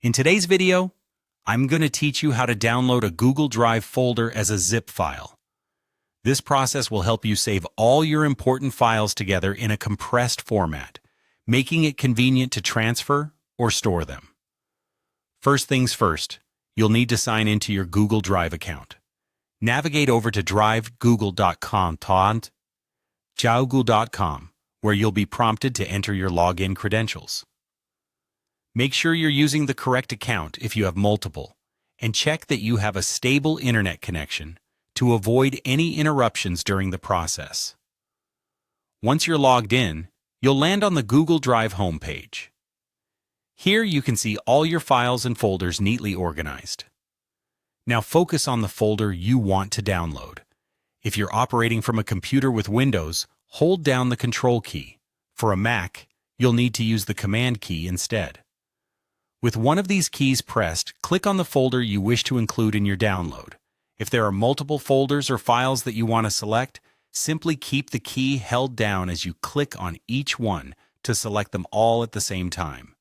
In today's video, I'm going to teach you how to download a Google Drive folder as a zip file. This process will help you save all your important files together in a compressed format, making it convenient to transfer or store them. First things first, you'll need to sign into your Google Drive account. Navigate over to drivegoogle.com, where you'll be prompted to enter your login credentials. Make sure you're using the correct account if you have multiple, and check that you have a stable internet connection to avoid any interruptions during the process. Once you're logged in, you'll land on the Google Drive homepage. Here you can see all your files and folders neatly organized. Now focus on the folder you want to download. If you're operating from a computer with Windows, hold down the Control key. For a Mac, you'll need to use the Command key instead. With one of these keys pressed, click on the folder you wish to include in your download. If there are multiple folders or files that you want to select, simply keep the key held down as you click on each one to select them all at the same time.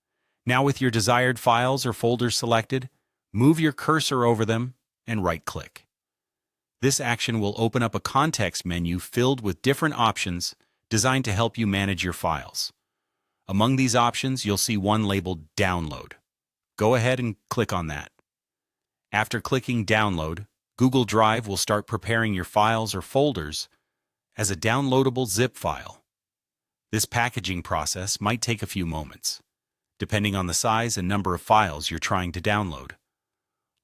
Now with your desired files or folders selected, move your cursor over them and right-click. This action will open up a context menu filled with different options designed to help you manage your files. Among these options, you'll see one labeled Download. Go ahead and click on that. After clicking Download, Google Drive will start preparing your files or folders as a downloadable zip file. This packaging process might take a few moments, depending on the size and number of files you're trying to download.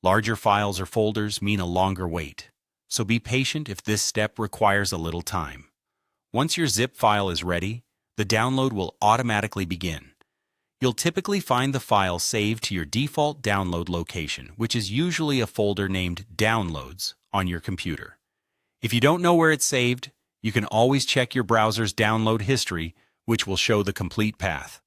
Larger files or folders mean a longer wait, so be patient if this step requires a little time. Once your zip file is ready, the download will automatically begin. You'll typically find the file saved to your default download location, which is usually a folder named Downloads on your computer. If you don't know where it's saved, you can always check your browser's download history, which will show the complete path.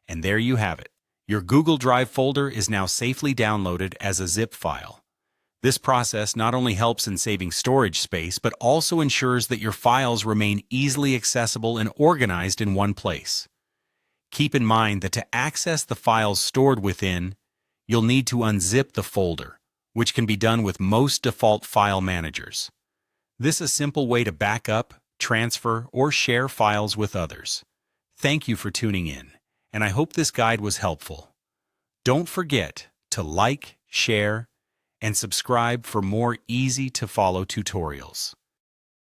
And there you have it. Your Google Drive folder is now safely downloaded as a zip file. This process not only helps in saving storage space, but also ensures that your files remain easily accessible and organized in one place. Keep in mind that to access the files stored within, you'll need to unzip the folder, which can be done with most default file managers. This is a simple way to back up, transfer, or share files with others. Thank you for tuning in, and I hope this guide was helpful. Don't forget to like, share, and subscribe for more easy-to-follow tutorials.